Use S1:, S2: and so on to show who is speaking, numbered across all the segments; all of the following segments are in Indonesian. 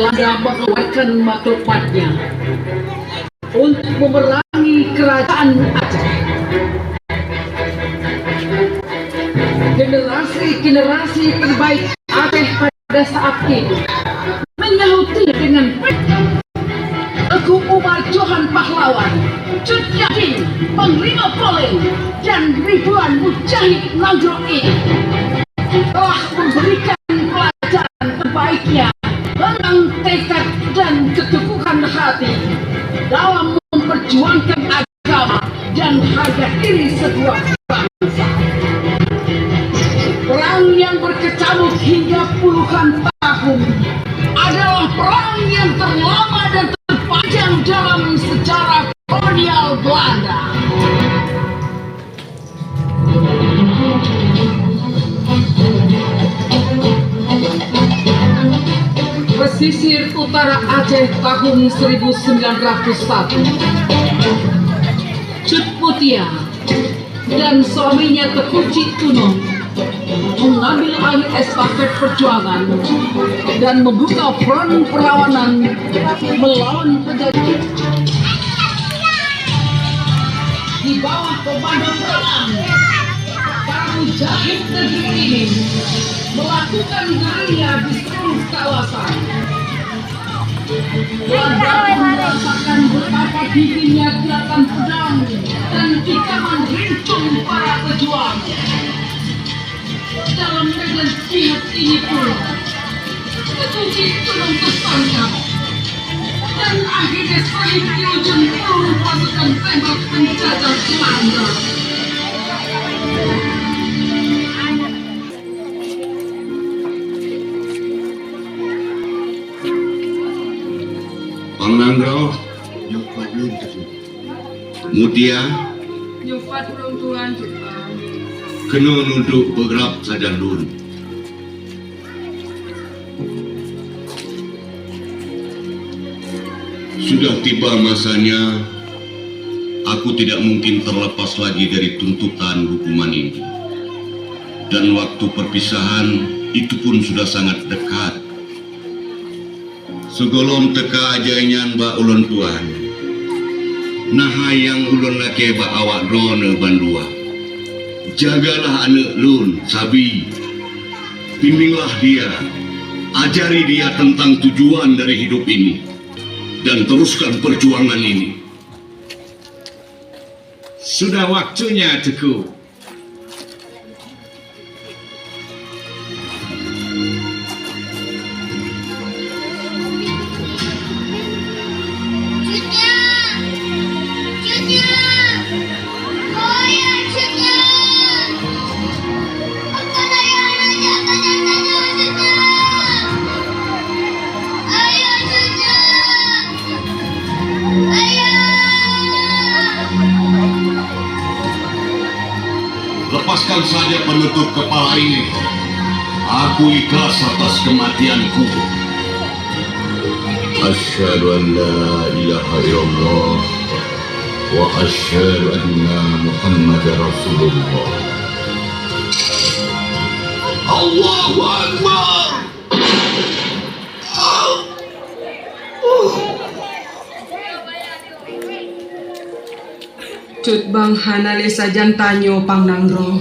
S1: Belanda mengeluarkan maklukmatnya untuk memerangi kerajaan Aceh. Generasi terbaik Aceh pada saat itu menyahutinya dengan Aku Umar Johan Pahlawan, Cut Yadin, Panglima Polen, dan ribuan mujahid Nanggro ini telah memberikan pelajaran terbaiknya tentang tekad dan keteguhan hati dalam memperjuangkan agama dan harga diri sebuah bangsa. Perang yang berkecamuk hingga puluhan tahun adalah perang yang terlama dan terpanjang dalam sejarah kolonial Belanda. Pesisir utara Aceh tahun 1901. Cut Mutia dan suaminya Teguh Cik Tunong mengambil alih estafet perjuangan dan membuka front perlawanan melawan penjajah. Di bawah komando perang, para mujahid negeri ini melakukan gerilya di seluruh kawasan. Belanda merasakan betapa dinginnya gerakan pedang dan tikaman rincung para pejuang. Dalam medan jihad ini pula, Teguh Cik Tunong tertangkap dan akhirnya sahib di ujung peluru pasukan tembak penjajah Belanda.
S2: Pangnangro, Mutia,
S1: Nyufat peruntungan Jepang.
S2: kena nunduk bergerak saja lun. Sudah tiba masanya, aku tidak mungkin terlepas lagi dari tuntutan hukuman ini. Dan waktu perpisahan itu pun sudah sangat dekat. Segolong teka ajainyan ba ulun tuan. Nah yang ulun laki ba awak drone bandua. Jagalah anak lun, Sabi. Bimbinglah dia. Ajari dia tentang tujuan dari hidup ini. Dan teruskan perjuangan ini.
S3: Sudah waktunya, Teguh.
S2: Lepaskan saja penutup kepala ini. Aku ikhlas atas kematianku. Asyhadu an la ilaha illallah wa asyhadu anna Muhammadar Rasulullah. Allahu Akbar.
S1: Cut Bang Hanale sajan tanyo Pangnangro.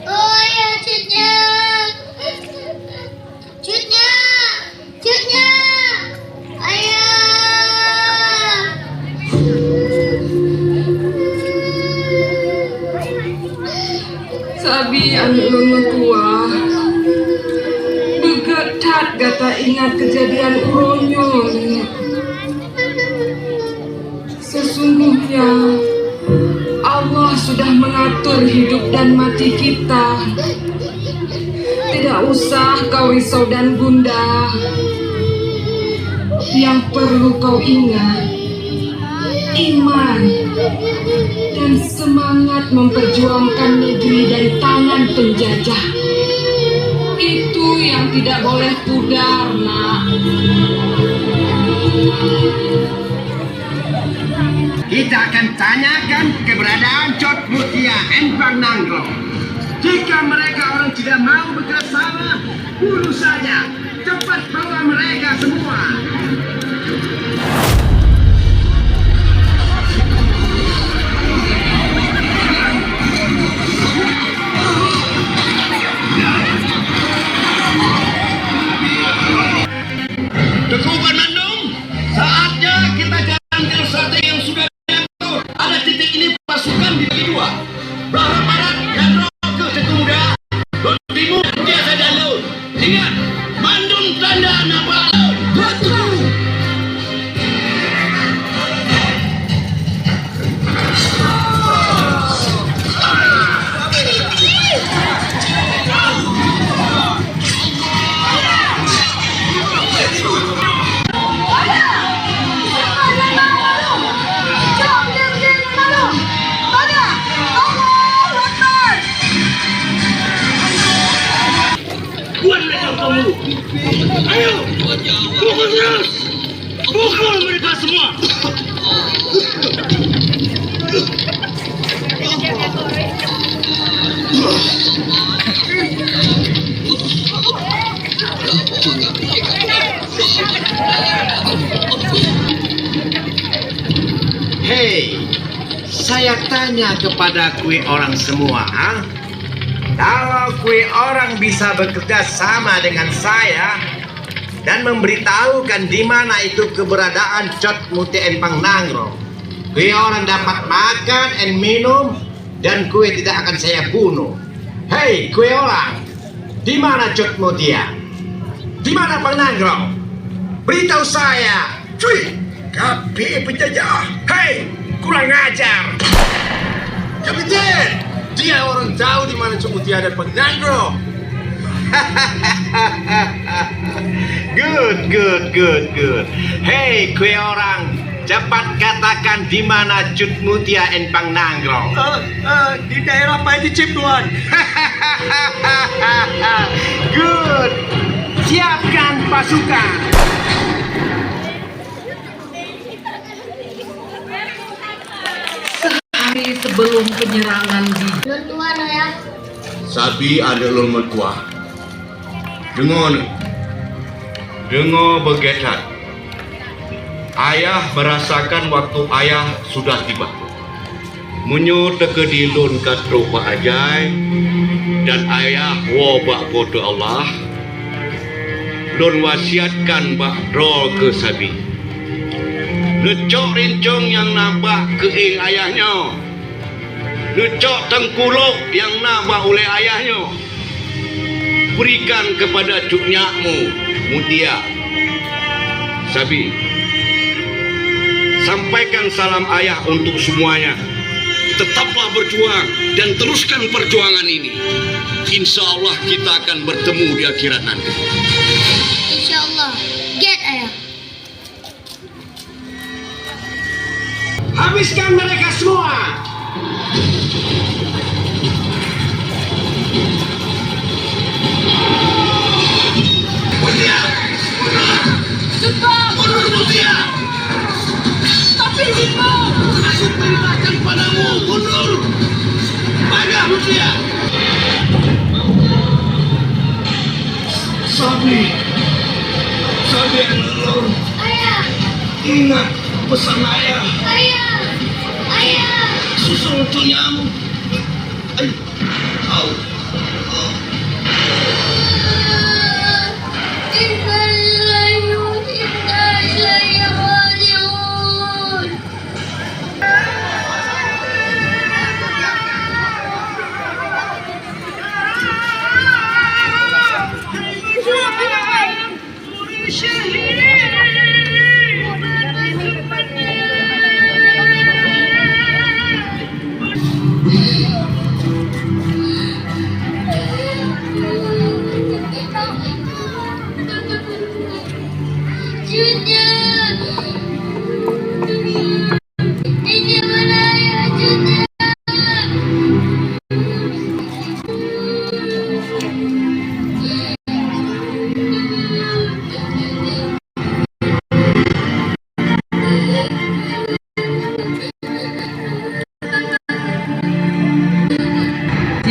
S4: Oh ya, Cutnya. Cutnya. Cutnya. Ayah.
S1: Sabi ang ulun tua. Begetat gata ingat kejadian uronyo. Sesungguhnya Allah sudah mengatur hidup dan mati kita. Tidak usah kau risau dan gundah. Yang perlu kau ingat, iman dan semangat memperjuangkan negeri dan tangan penjajah. Itu yang tidak boleh pudar, nak.
S3: Kita akan tanyakan keberadaan Cut Mutia and Pangnangro.
S5: Jika mereka orang tidak mau bekerjasama, bunuh saja. Cepat bawa mereka semua.
S2: Teguh Bandung, saatnya kita jalankan strategi yang sudah diatur. Ada titik ini pasukan dibagi dua. Belah barat dan ke Teguh Muda, Lon Timur biasa dan Lon. Ingat, Bandung tanda nama Lon. Betul. Buat mereka kamu. Ayo, pukul terus. Pukul mereka semua.
S5: Hei, saya tanya kepada kue orang semua, kalau kue orang bisa bekerja sama dengan saya dan memberitahukan di mana itu keberadaan Cot Muti Empang Nangro, kue orang dapat makan dan minum dan kue tidak akan saya bunuh. Hei, kue orang, di mana Cot Mutia? Di mana Pang Nangro? Beritahu saya, cuy. Kapi penjajah. Hei, kurang ajar. Kapiten, dia orang tahu di mana Mutia dan Pang Nangro. Good. Hei, kue orang, cepat katakan di mana Cut Mutia dan Pang Nangro.
S6: Di daerah Pak Cip, Tuan.
S5: Good. Siapkan pasukan.
S1: Hari sebelum penyerangan di
S4: Lon Tuan ya.
S2: Sabi ada Lon Mertua. Dengar begetan. Ayah merasakan waktu ayah sudah tiba. Munyo teke di Lon katro Pak Ajai dan ayah wabak bodo Allah. Lon wasiatkan Pak Rol ke Sabi. Lecok rincong yang nampak ke ayahnya. Lecok tengkuluk yang nampak oleh ayahnya. Berikan kepada cuknyakmu, Mutia. Sabi, sampaikan salam ayah untuk semuanya. Tetaplah berjuang dan teruskan perjuangan ini. Insya Allah kita akan bertemu di akhirat nanti.
S4: Insyaallah. Get ayah.
S5: Habiskan mereka semua.
S1: cepat.
S2: Mundur Mutia.
S1: Tapi Bimo,
S2: Aku perintahkan padamu, mundur. Panggah Mutia. Sabi Elor,
S4: Ayah.
S2: ingat pesan ayah.
S4: Ayah.
S2: Susul tunyamu. Au.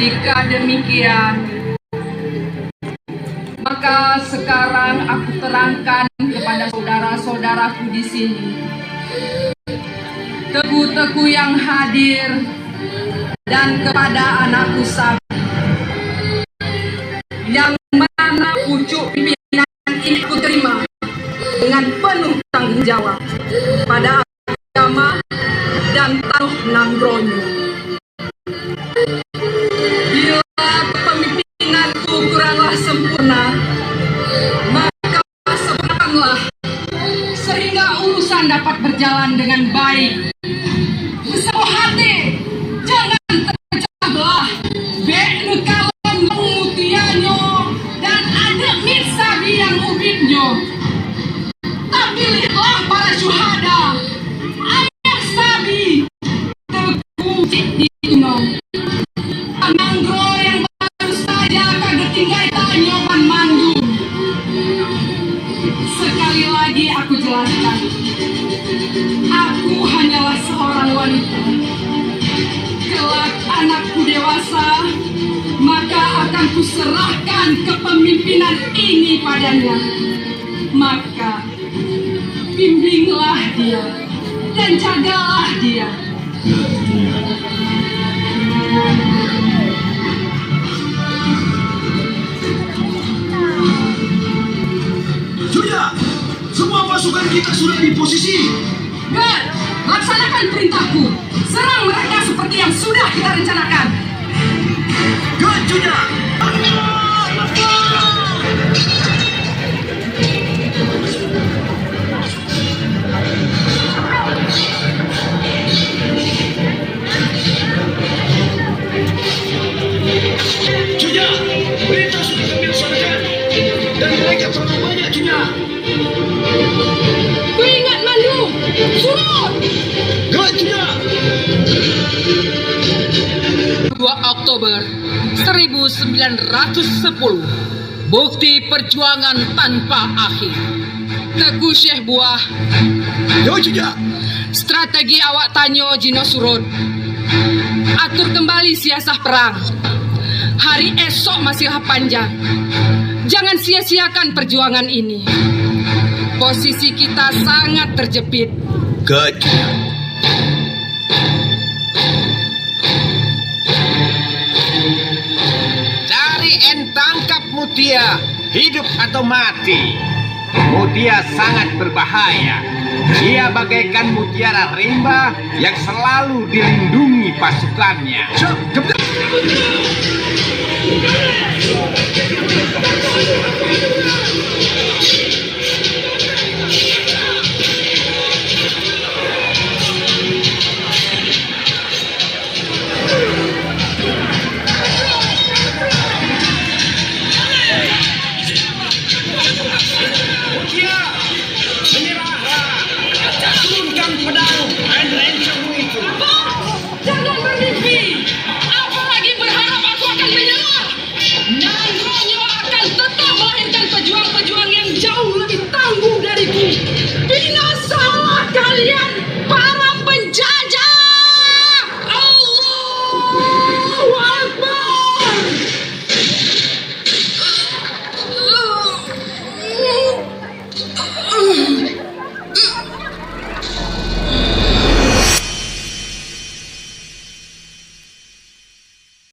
S1: jika demikian demikian, maka sekarang aku terangkan kepada saudara-saudaraku di sini, teguh-teguh yang hadir, dan kepada anakku Sabi, yang mana pucuk pimpinan ini ku terima dengan penuh tanggung jawab pada agama dan tanah Nanggrono. Bila kepemimpinanku kuranglah sempurna, maka sempurnakanlah sehingga urusan dapat berjalan dengan baik. Bersama hati, jangan terpecah belah. Beknu kawan mutianyo dan ada mit Sabi yang ubitnyo. Tapi lihatlah para syuhada, ayah Sabi terkucik di gunung. Manggro yang baru saja kaget tinggal tanyo pan manggung. Sekali lagi aku jelaskan, aku hanyalah seorang wanita. Kelak anakku dewasa, maka akan kuserahkan kepemimpinan ini padanya. Maka bimbinglah dia dan jagalah dia.
S6: Sudah, semua pasukan kita sudah di posisi.
S1: Gad, laksanakan perintahku. Serang mereka seperti yang sudah kita rencanakan.
S6: Gajunya. Junya, perintah sudah kami laksanakan dan mereka terlalu banyak, Junya.
S1: Ku ingat Mandu, surut.
S6: Gajunya.
S1: 2 Oktober 1910, bukti perjuangan tanpa akhir. Teguh Syekh Buah,
S6: Yo, Junya.
S1: strategi awak tanyo Jino surut. Atur kembali siasah perang. Hari esok masih panjang. Jangan sia-siakan perjuangan ini. Posisi kita sangat terjepit.
S6: Gajunya.
S5: Cari and tangkap Mutia, hidup atau mati. Mutia sangat berbahaya. Dia bagaikan mutiara rimba yang selalu dilindungi pasukannya.
S6: Siap,